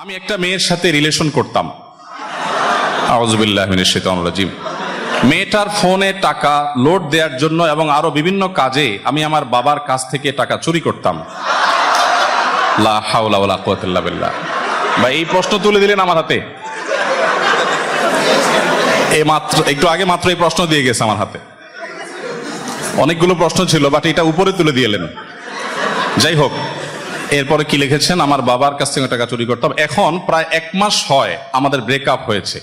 আমি একটা মেয়ের সাথে রিলেশন করতাম, আউযুবিল্লাহি মিনাশ শাইতানির রাজিম। মেয়েটার ফোনে টাকা লোড দেওয়ার জন্য এবং আরো বিভিন্ন কাজে আমি আমার বাবার কাছ থেকে টাকা চুরি করতাম। লা হাওলা ওয়ালা কুওয়াতা ইল্লা বিল্লাহ। ভাই এই প্রশ্ন তুলে দিলেন আমার হাতে, এই মাত্র একটু আগে মাত্র এই প্রশ্ন দিয়ে গেছে আমার হাতে। অনেকগুলো প্রশ্ন ছিল বাট এটা উপরে তুলে দিয়েলেন। যাই হোক, এরপরে কি লিখেছেন, আমার বাবার কাছ থেকে টাকা চুরি করতাম। এখন প্রায় 1 মাস হয় আমাদের ব্রেকআপ হয়েছে।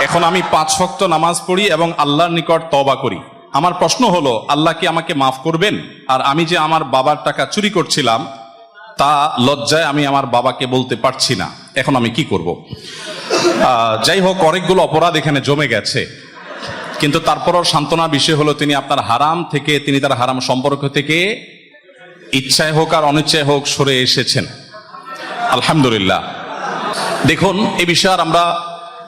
এখন আমি 5 ওয়াক্ত নামাজ পড়ি এবং আল্লাহর নিকট তওবা করি। আমার প্রশ্ন হলো, আল্লাহ কি আমাকে মাফ করবেন? আর আমি যে আমার বাবার টাকা চুরি করছিলাম তা লজ্জায় আমি আমার বাবাকে বলতে পারছি না, এখন আমি কি করব? যাই হোক, অনেকগুলো অপরাধ এখানে জমে গেছে, কিন্তু তারপরও সান্ত্বনার বিষয় হলো তিনি আপনার হারাম থেকে, তিনি তার হারাম সম্পর্ক থেকে ইচ্ছায় হোক আর অনিচ্ছায় হোক সরে এসেছেন, আলহামদুলিল্লাহ। দেখুন, এই বিষয়ে আর আমরা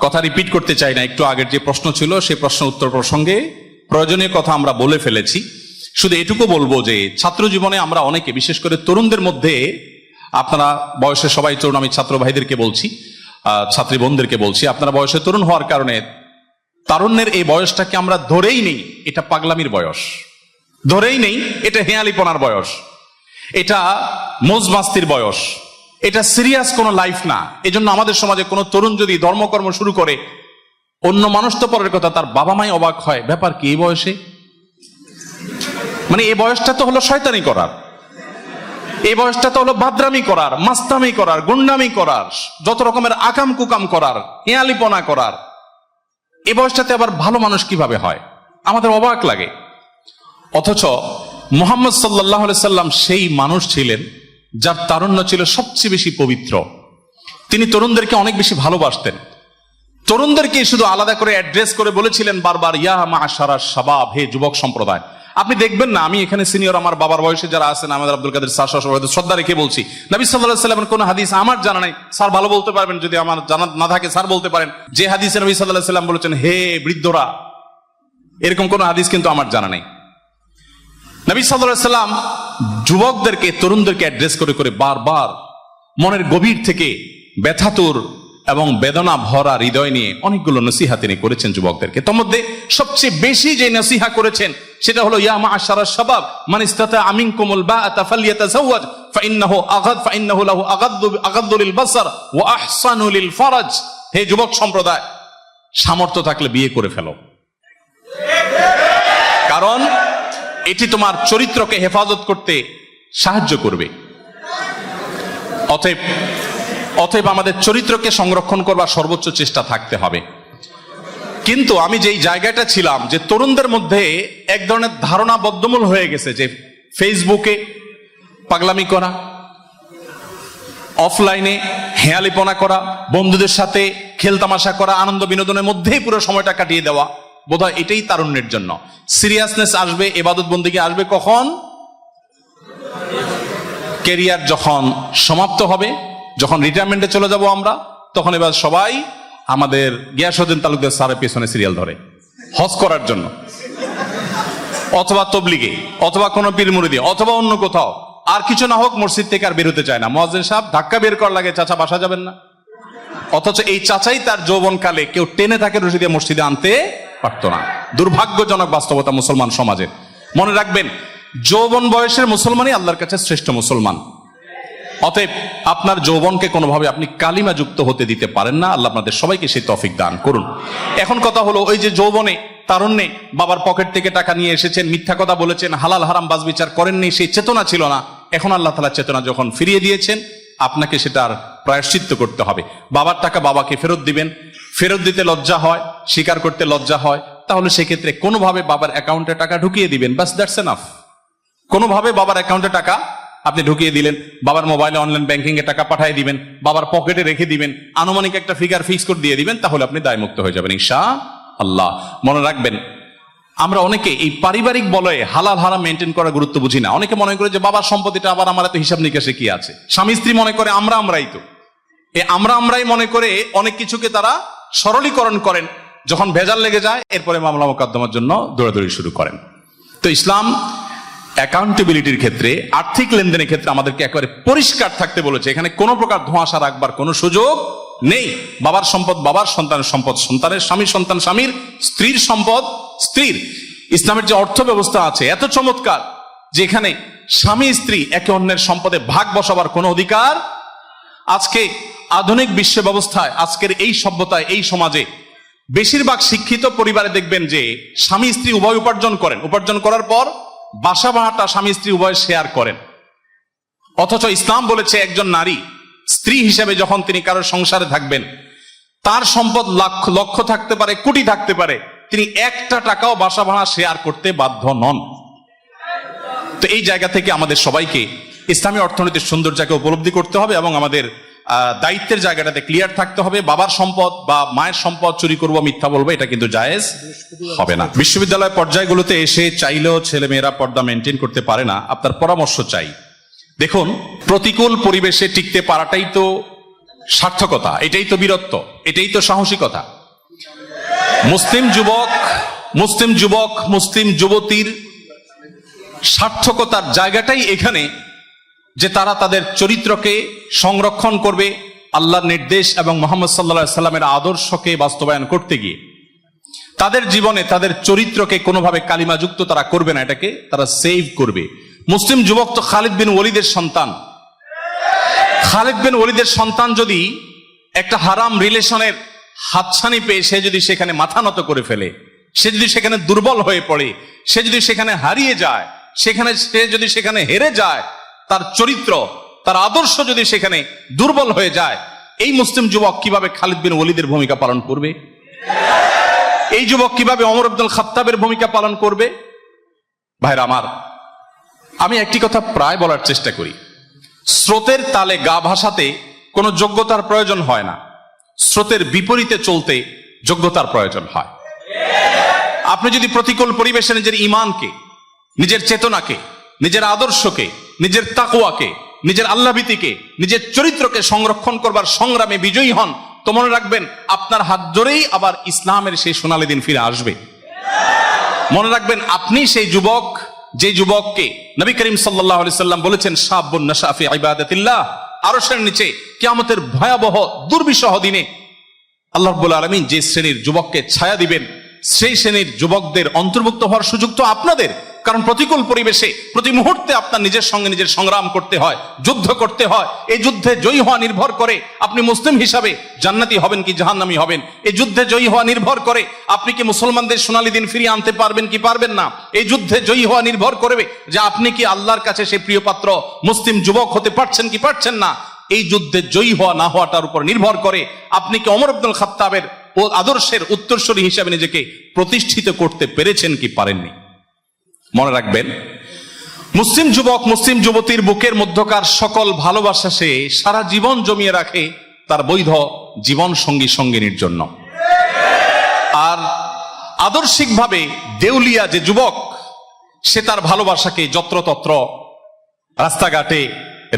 কথা রিপিট করতে চাই না। একটু আগের যে প্রশ্ন ছিল সেই প্রশ্ন উত্তর প্রসঙ্গে প্রয়োজনীয় কথা আমরা বলে ফেলেছি। শুধু এটুকু বলবো যে ছাত্র জীবনে আমরা অনেকে, বিশেষ করে তরুণদের মধ্যে, আপনারা বয়সে সবাই তরুণ, আমি ছাত্র ভাইদেরকে বলছি, ছাত্রী বোনদেরকে বলছি, আপনারা বয়সে তরুণ হওয়ার কারণে তারুণ্যের এই বয়সটাকে আমরা ধরেই নেই এটা পাগলামির বয়স, ধরেই নেই এটা হেয়ালিপনার বয়স, এটা মজমাস্তির বয়স, এটা সিরিয়াস কোনো লাইফ না। এজন্য আমাদের সমাজে কোনো তরুণ যদি ধর্মকর্ম শুরু করে, অন্য মানুষ তো পরের কথা, তার বাবা মাই অবাক হয়, ব্যাপার কি এই বয়সে? মানে এই বয়সটা তো হলো শয়তানি করার, এই বয়সটা তো হলো বাদরামি করার, মাস্তামি করার, গুন্ডামি করার, যত রকমের আকাম কুকাম করার, হেয়ালিপনা করার। এই বয়সটাতে আবার ভালো মানুষ কিভাবে হয়? আমাদের অবাক লাগে। অথচ মুহাম্মদ সাল্লাল্লাহু আলাইহি সাল্লাম সেই মানুষ ছিলেন যার তারুণ্য ছিল সবচেয়ে বেশি পবিত্র। তিনি তরুণদেরকে অনেক বেশি ভালোবাসতেন, তরুণদেরকে শুধু আলাদা করে অ্যাড্রেস করে বলেছিলেন বারবার, ইয়া মা'শারাশ শাবাব, হে যুবক সম্প্রদায়। আপনি দেখবেন না, আমি এখানে সিনিয়র, আমার বাবার বয়সে যারা আছেন, আমাদের আব্দুল কাদের স্যার সহ শ্রদ্ধা রেখে বলছি, নবী সাল্লাল্লাহু আলাইহি সাল্লামের কোন হাদিস আমার জানা নাই, স্যার ভালো বলতে পারবেন, যদি আমার জানা না থাকে স্যার বলতে পারেন, যে হাদিসে নবী সাল্লাল্লাহু আলাইহি সাল্লাম বলেছেন হে বৃদ্ধরা, এরকম কোন হাদিস কিন্তু আমার জানা নেই। নবী সাল্লাল্লাহু আলাইহি সাল্লাম যুবকদেরকে, তরুণদেরকে অ্যাড্রেস করে করে বারবার মনের গভীর থেকে ব্যথাতুর এবং বেদনা ভরা হৃদয় নিয়ে অনেকগুলো নসিহা তিনি করেছেন যুবকদেরকে। তার মধ্যে সবচেয়ে বেশি যে নসিহা করেছেন সেটা হলো, ইয়া মা'শারাশ শাবাব মান ইসতাতা'a মিনকুমুল বা'আতা ফালইয়াতাযাওয়াজ ফাইন্নাহু লাহু আগাদ্দু লিল বাসার ওয়া আহসানু লিল ফারাজ। হে যুবক সম্প্রদায়, সামর্থ্য থাকলে বিয়ে করে ফেলো, কারণ এটি তোমার চরিত্রকে হেফাজত করতে সাহায্য করবে। অতএব আমাদের চরিত্রকে সংরক্ষণ করবার সর্বোচ্চ চেষ্টা থাকতে হবে। কিন্তু আমি যেই জায়গাটা ছিলাম, যে তরুণদের মধ্যে এক ধরনের ধারণা বদ্ধমূল হয়ে গেছে যে ফেসবুকে পাগলামি করা, অফলাইনে হেয়ালিপনা করা, বন্ধুদের সাথে খেলতামাশা করা, আনন্দ বিনোদনের মধ্যেই পুরো সময়টা কাটিয়ে দেওয়া, বোধহয় এটাই তারুণ্যের জন্য। সিরিয়াসনেস আসবে, ইবাদত বন্দেগী আসবে কখন? ক্যারিয়ার যখন সমাপ্ত হবে, যখন রিটায়ারমেন্টে চলে যাব আমরা, তখন এবার সবাই আমাদের গিয়াসউদ্দিন তালুকদার স্যারের পেছনে সিরিয়াল ধরে হজ করার জন্য, অথবা তবলিগে, অথবা কোনো পীর মুরিদি, অথবা অন্য কোথাও। আর কিছু না হোক, মসজিদ থেকে আর বেরোতে চায় না। মুয়াজ্জিন সাহেব ধাক্কা বের করার লাগে, চাচা বাসা যাবেন না। অথচ এই চাচাই তার যৌবনকালে কেউ টেনে তাকে রশি দিয়ে মসজিদে আনতে পারতো না। দুর্ভাগ্যজনক বাস্তবতা মুসলমান সমাজে। মনে রাখবেন, যৌবন বয়সের মুসলমানই আল্লাহর কাছে শ্রেষ্ঠ মুসলমান। অতএব আপনার যৌবনকে কোনোভাবে আপনি কালিমা যুক্ত হতে দিতে পারেন না। আল্লাহ আপনাদের সবাইকে সেই তৌফিক দান করুন। এখন কথা হলো, ওই যে যৌবনে, তারুণ্যে বাবার পকেট থেকে টাকা নিয়ে এসেছেন, মিথ্যা কথা বলেছেন, হালাল হারাম বাজ বিচার করেননি, সেই চেতনা ছিল না। এখন আল্লাহ তাআলা চেতনা যখন ফিরিয়ে দিয়েছেন, আপনাকে সেটার প্রায়শ্চিত্ত করতে হবে। বাবার টাকা বাবাকে ফেরত দিবেন, ফেরত দিতে লজ্জা হয়, স্বীকার করতে লজ্জা হয়, তাহলে সেক্ষেত্রে কোনোভাবে বাবার অ্যাকাউন্টে টাকা ঢুকিয়ে দিবেন, বাস, দ্যাটস এনাফ। কোনোভাবে বাবার অ্যাকাউন্টে টাকা আপনি ঢুকিয়ে দিলেন, বাবার মোবাইলে অনলাইন ব্যাংকিং এ টাকা পাঠিয়ে দিবেন, বাবার পকেটে রেখে দিবেন, আনুমানিক একটা ফিগার ফিক্স করে দিয়ে দিবেন, তাহলে আপনি দায়মুক্ত হয়ে যাবেন ইনশাআল্লাহ। মনে রাখবেন, আমরা অনেকে এই পারিবারিক বলয়ে হালাল হারাম মেনটেন করার গুরুত্ব বুঝি না। অনেকে মনে করে যে বাবার সম্পত্তিটা আবার আমার এত হিসাব নিকাশে কি আছে। স্বামী স্ত্রী মনে করে আমরাই তো, আমরাই মনে করে অনেক কিছুকে তারা সরলীকরণ করেন। যখন ভেজাল লেগে যায়, এরপরে মামলা মোকদ্দমার জন্য দৌড়াদৌড়ি শুরু করেন। তো ইসলাম অ্যাকাউন্টেবিলিটির ক্ষেত্রে, আর্থিক লেনদেনের ক্ষেত্রে আমাদেরকে একেবারে পরিষ্কার থাকতে বলেছে। এখানে কোনো প্রকার ধোঁয়াশা রাখবার কোনো সুযোগ নেই। বাবার সম্পদ বাবার, সন্তানের সম্পদ সন্তানের, স্বামীর সন্তান স্বামীর, স্ত্রীর সম্পদ স্ত্রীর। ইসলামের যে অর্থ ব্যবস্থা আছে এত চমৎকার যে এখানে স্বামী স্ত্রী একে অন্যের সম্পদে ভাগ বসাবার কোনো অধিকার। আজকে আধুনিক বিশ্ব ব্যবস্থায়, আজকের এই সভ্যতায়, এই সমাজে বেশিরভাগ শিক্ষিত পরিবারে দেখবেন যে স্বামী স্ত্রী উভয় উপার্জন করেন, উপার্জন করার পর বাসা ভাড়াটা স্বামী স্ত্রী উভয় শেয়ার করেন। অথচ ইসলাম বলেছে একজন নারী স্ত্রী হিসেবে যখন তিনি কারোর সংসারে থাকবেন, তার সম্পদ লক্ষ লক্ষ থাকতে পারে, কোটি থাকতে পারে, তিনি একটা টাকাও বাসা ভাড়া শেয়ার করতে বাধ্য নন। তো এই জায়গা থেকে আমাদের সবাইকে ইসলামী অর্থনীতির সৌন্দর্যকে উপলব্ধি করতে হবে এবং আমাদের দায়িত্বের জায়গাটাতে ক্লিয়ার থাকতে হবে। বাবার সম্পদ বা মায়ের সম্পদ চুরি করবো, মিথ্যা বলবো, এটা কিন্তু জায়েজ হবে না। বিশ্ববিদ্যালয় পর্যায়গুলোতে এসে চাইলেও ছেলেমেয়েরা পর্দা মেনটেন করতে পারে না, আপনার পরামর্শ চাই। দেখুন, প্রতিকূল পরিবেশে টিকতে পারাটাই তো সার্থকতা, এটাই তো বীরত্ব, এটাই তো সাহসিকতা। মুসলিম যুবক মুসলিম যুবতীর সার্থকতার জায়গাটাই এখানে যে তারা তাদের চরিত্রকে সংরক্ষণ করবে আল্লাহর নির্দেশ এবং মুহাম্মদ সাল্লাল্লাহু আলাইহি সাল্লামের আদর্শকে বাস্তবায়ন করতে গিয়ে। তাদের জীবনে তাদের চরিত্রকে কোনোভাবে কালিমাযুক্ত তারা করবে না, এটাকে তারা সেভ করবে। মুসলিম যুবক তো খালিদ বিন ওয়ালিদের সন্তান। খালিদ বিন ওয়ালিদের সন্তান যদি একটা হারাম রিলেশনের হাতছানি পেয়ে সে যদি সেখানে মাথা নত করে ফেলে, সে যদি সেখানে দুর্বল হয়ে পড়ে, সে যদি সেখানে হারিয়ে যায়, সে যদি সেখানে হেরে যায়, তার চরিত্র তার আদর্শ যদি সেখানে দুর্বল হয়ে যায়, এই মুসলিম যুবক কিভাবে খালিদ বিন ওয়ালিদের ভূমিকা পালন করবে? এই যুবক কিভাবে ওমর ইবনুল খাত্তাবের ভূমিকা পালন করবে? ভাইরা আমার, আমি একটি কথা প্রায় বলার চেষ্টা করি, স্রোতের তালে গা ভাসাতে কোনো যোগ্যতার প্রয়োজন হয় না, স্রোতের বিপরীতে চলতে যোগ্যতার প্রয়োজন হয়। আপনি যদি প্রতিকূল পরিবেশে নিজের ঈমানকে, নিজের চেতনাকে, নিজের আদর্শকে, নিজের তাকওয়াকে, নিজের আল্লাহভীতিকে, নিজের চরিত্রকে সংরক্ষণ করবার সংগ্রামে বিজয়ী হন, তো মনে রাখবেন আপনার হাত ধরেই আবার ইসলামের সেই সোনালী দিন ফিরে আসবে। মনে রাখবেন আপনি সেই যুবক, যে যুবককে নবী করিম সাল্লাল্লাহু আলাইহি সাল্লাম বলেছেন শাবুন নাশা ফি ইবাদাতিল্লাহ, আরশের নিচে কিয়ামতের ভয়াবহ দুর্বিষহ দিনে আল্লাহ রাব্বুল আলামিন যে শ্রেণীর যুবককে ছায়া দিবেন, সেই শ্রেণীর যুবকদের অন্তর্ভুক্ত হওয়ার সুযোগ তো আপনাদের। কারণ প্রতিকূল পরিবেশে প্রতি মুহূর্তে আপনার নিজের সঙ্গে নিজের সংগ্রাম করতে হয়, যুদ্ধ করতে হয়। এই যুদ্ধে জয়ী হওয়া নির্ভর করে আপনি মুসলিম হিসাবে জান্নাতি হবেন কি জাহান্নামী হবেন। এই যুদ্ধে জয়ী হওয়া নির্ভর করে আপনি কি মুসলমানদের সোনালী দিন ফিরিয়ে আনতে পারবেন কি পারবেন না। এই যুদ্ধে জয়ী হওয়া নির্ভর করবে যে আপনি কি আল্লাহর কাছে সেই প্রিয় পাত্র মুসলিম যুবক হতে পারছেন কি পারছেন না। এই যুদ্ধে জয়ী হওয়া না হওয়াটার উপর নির্ভর করে আপনি কি ওমর ইবনুল খাত্তাবের ও আদর্শের উত্তরসূরি হিসাবে নিজেকে প্রতিষ্ঠিত করতে পেরেছেন কি পারেননি। মনে রাখবেন, মুসলিম যুবক মুসলিম যুবতীর বুকের মধ্যকার সকল ভালোবাসা সে সারা জীবন জমিয়ে রাখে তার বৈধ জীবন সঙ্গী সঙ্গিনীর জন্য। আর আদর্শিকভাবে দেউলিয়া যে যুবক, সে তার ভালোবাসাকে যত্রতত্র রাস্তাঘাটে,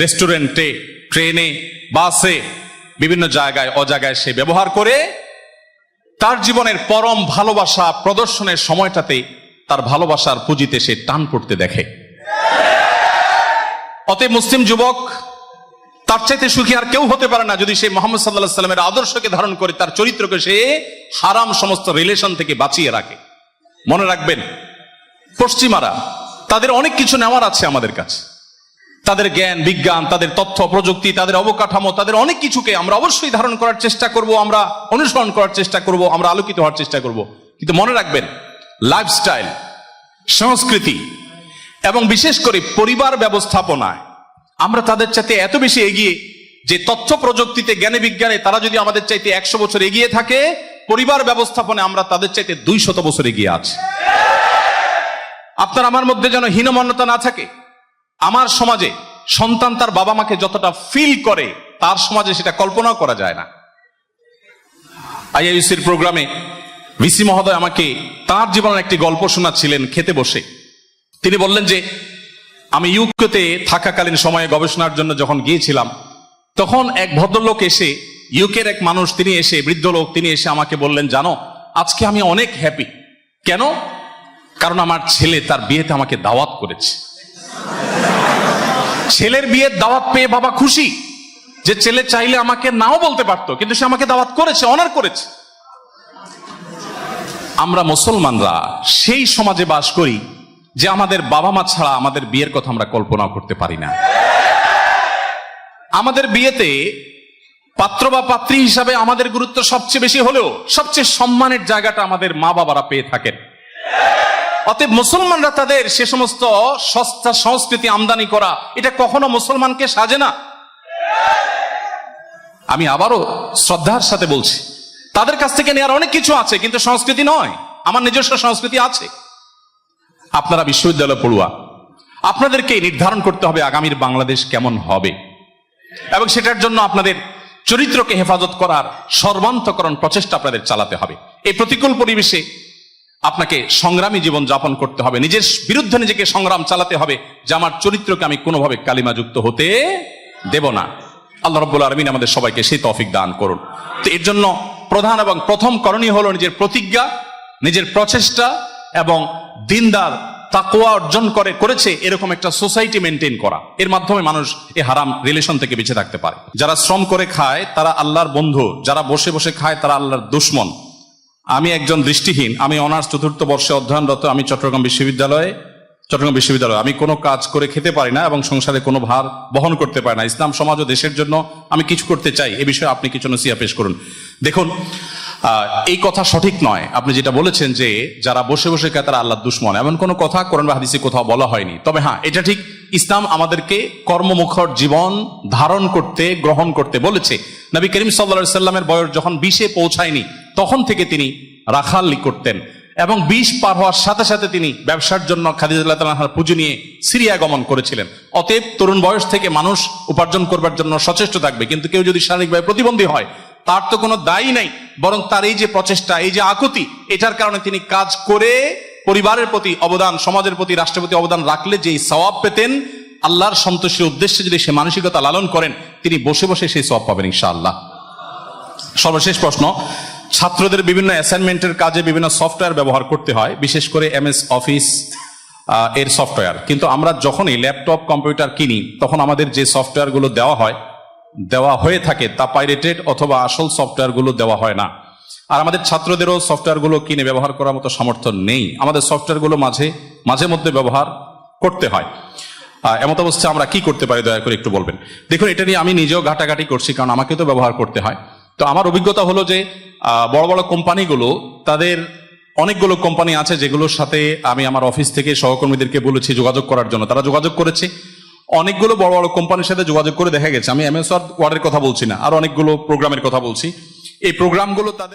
রেস্টুরেন্টে, ট্রেনে, বাসে, বিভিন্ন জায়গায় অজায়গায় সে ব্যবহার করে তার জীবনের পরম ভালোবাসা প্রদর্শনের সময়টাতে তার ভালোবাসার পুঁজিতে সে টান পড়তে দেখে। অতএব মুসলিম যুবক তার চাইতে সুখী আর কেউ হতে পারে না যদি সে মুহাম্মদ সাল্লাল্লাহু আলাইহি সাল্লামের আদর্শকে ধারণ করে তার চরিত্রকে সে হারাম সমস্ত রিলেশন থেকে বাঁচিয়ে রাখে। মনে রাখবেন, পশ্চিমারা তাদের অনেক কিছু নেওয়ার আছে আমাদের কাছে, তাদের জ্ঞান বিজ্ঞান, তাদের তথ্য প্রযুক্তি, তাদের অবকাঠামো, তাদের অনেক কিছুকে আমরা অবশ্যই ধারণ করার চেষ্টা করব, আমরা অনুসরণ করার চেষ্টা করব, আমরা আলোকিত হওয়ার চেষ্টা করব। কিন্তু মনে রাখবেন, লাইফস্টাইল, সংস্কৃতি এবং বিশেষ করে পরিবার ব্যবস্থাপনায় আমরা তাদের চাইতে এত বেশি এগিয়ে যে তথ্য প্রযুক্তিতে, জ্ঞানে বিজ্ঞানে তারা যদি আমাদের চাইতে 100 বছর এগিয়ে থাকে, পরিবার ব্যবস্থাপনায় আমরা তাদের চাইতে 200 বছর এগিয়ে আছি। আপনার আমার মধ্যে যেন হীনমন্যতা না থাকে। আমার সমাজে সন্তান তার বাবা মাকে যতটা ফিল করে, তার সমাজে সেটা কল্পনাও করা যায় না। আইআইইউসির প্রোগ্রামে ভিসি মহোদয় আমাকে তার জীবনের একটি গল্প শোনাচ্ছিলেন খেতে বসে। তিনি বললেন যে আমি ইউকেতে থাকাকালীন সময়ে গবেষণার জন্য যখন গিয়েছিলাম, তখন এক ভদ্রলোক এসে, ইউকের এক মানুষ, তিনি এসে, বৃদ্ধ লোক, তিনি এসে আমাকে বললেন, জানো আজকে আমি অনেক হ্যাপি। কেন? কারণ আমার ছেলে তার বিয়েতে আমাকে দাওয়াত করেছে। ছেলের বিয়ের দাওয়াত পেয়ে বাবা খুশি যে ছেলে চাইলে আমাকে নাও বলতে পারতো, কিন্তু সে আমাকে দাওয়াত করেছে, অনার করেছে। আমরা মুসলমানরা সেই সমাজে বাস করি যে আমাদের বাবা মা ছাড়া আমাদের বিয়ের কথা আমরা কল্পনা করতে পারি না। আমাদের বিয়েতে পাত্র বা পাত্রী হিসাবে আমাদের গুরুত্ব সবচেয়ে বেশি হলেও সবচেয়ে সম্মানের জায়গাটা আমাদের মা বাবারা পেয়ে থাকেন। অতএব মুসলমানরা তাদের সে সমস্ত সস্তা সংস্কৃতি আমদানি করা, এটা কখনো মুসলমানকে সাজে না। আমি আবারও শ্রদ্ধার সাথে বলছি, তাদের কাছ থেকে নেওয়ার অনেক কিছু আছে, কিন্তু সংস্কৃতি নয়। আমার নিজস্ব সংস্কৃতি আছে। আপনারা বিশ্ববিদ্যালয় পড়ুয়া, আপনাদেরকে নির্ধারণ করতে হবে আগামীর বাংলাদেশ কেমন হবে, এবং সেটার জন্য আপনাদের চরিত্রকে হেফাজত করার সর্বান্তকরণ প্রচেষ্টা আপনাদের চালাতে হবে। এই প্রতিকূল পরিবেশে আপনাকে সংগ্রামী জীবন যাপন করতে হবে, নিজের বিরুদ্ধে নিজেকে সংগ্রাম চালাতে হবে যে আমার চরিত্রকে আমি কোনোভাবে কালিমাযুক্ত হতে দেব না। আল্লাহ রাব্বুল আলামিন আমাদের সবাইকে সেই তৌফিক দান করুন। তো এর জন্য প্রধান এবং প্রথম করণীয় হলো নিজের প্রতিজ্ঞা, নিজের প্রচেষ্টা এবং দিনদার তাকওয়া অর্জন করেছে এরকম একটা সোসাইটি মেনটেন করা। এর মাধ্যমে মানুষ এই হারাম রিলেশন থেকে বেঁচে থাকতে পারে। যারা শ্রম করে খায় তারা আল্লাহর বন্ধু, যারা বসে বসে খায় তারা আল্লাহর দুশমন। আমি একজন দৃষ্টিহীন, আমি অনার্স 4র্থ বর্ষে অধ্যয়নরত, আমি চট্টগ্রাম বিশ্ববিদ্যালয়ে আমি কোনো কাজ করে খেতে পারি না এবং সংসারে কোনো ভার বহন করতে পারি না। ইসলাম সমাজ ও দেশের জন্য আমি কিছু করতে চাই, এ বিষয়ে আপনি কিছু নসিহত পেশ করুন। দেখুন, এই কথা সঠিক নয়। আপনি যেটা বলেছেন যে যারা বসে বসে খায় তারা আল্লাহর দুশমন, এমন কোনো কথা কোরআন বা হাদিসে কোথাও বলা হয়নি। তবে হ্যাঁ, এটা ঠিক, ইসলাম আমাদেরকে কর্মমুখর জীবন ধারণ করতে, গ্রহণ করতে বলেছে। নবী করিম সাল্লাল্লাহু আলাইহি ওয়াসাল্লামের বয়স যখন 20-এ পৌঁছায়নি তখন থেকে তিনি রাখালি করতেন, এবং 20 পার হওয়ার সাথে সাথে তিনি ব্যবসার জন্য খাদিজা রাদিয়াল্লাহু তাআলার পুঁজি নিয়ে সিরিয়া গমন করেছিলেন। অতএব তরুণ বয়স থেকে মানুষ উপার্জন করবার জন্য সচেষ্ট থাকবে, কিন্তু কেউ যদি শারীরিকভাবে প্রতিবন্ধী হয় তার তো কোনো দায়ী নাই, বরং তার এই যে প্রচেষ্টা, এই যে আকুতি, এটার কারণে তিনি কাজ করে পরিবারের প্রতি অবদান, সমাজের প্রতি, রাষ্ট্রের প্রতি অবদান রাখলে যেই সওয়াব পেতেন, আল্লাহর সন্তুষ্টির উদ্দেশ্যে যদি সে মানসিকতা লালন করেন, তিনি বসে বসে সেই সওয়াব পাবেন ইনশাআল্লাহ। সর্বশেষ প্রশ্ন, ছাত্রদের বিভিন্ন অ্যাসাইনমেন্টের কাজে বিভিন্ন সফটওয়্যার ব্যবহার করতে হয়, বিশেষ করে MS অফিস এর সফটওয়্যার, কিন্তু আমরা যখনই ল্যাপটপ কম্পিউটার কিনি তখন আমাদের যে সফটওয়্যারগুলো দেওয়া হয়ে থাকে তা পাইরেটেড অথবা আসল সফটওয়্যারগুলো দেওয়া হয় না। আর আমাদের ছাত্রদেরও সফটওয়্যারগুলো কিনে ব্যবহার করার মতো সামর্থ্য নেই। আমাদের সফটওয়্যারগুলো মাঝে মধ্যে ব্যবহার করতে হয়। এমত অবস্থায় আমরা কি করতে পারি, দয়া করে একটু বলবেন। দেখুন, এটা নিয়ে আমি নিজেও ঘাটাঘাটি করছি, কারণ আমাকে তো ব্যবহার করতে হয়। তো আমার অভিজ্ঞতা হলো যে বড় বড় কোম্পানিগুলো, তাদের অনেকগুলো কোম্পানি আছে যেগুলোর সাথে আমি আমার অফিস থেকে সহকর্মীদেরকে বলেছি যোগাযোগ করার জন্য, তারা যোগাযোগ করেছে। অনেকগুলো বড় বড় কোম্পানির সাথে যোগাযোগ করে দেখা গেছে, আমি MS ওয়ার্ডের কথা বলছি না, আর অনেকগুলো প্রোগ্রামের কথা বলছি, এই প্রোগ্রামগুলো তাদের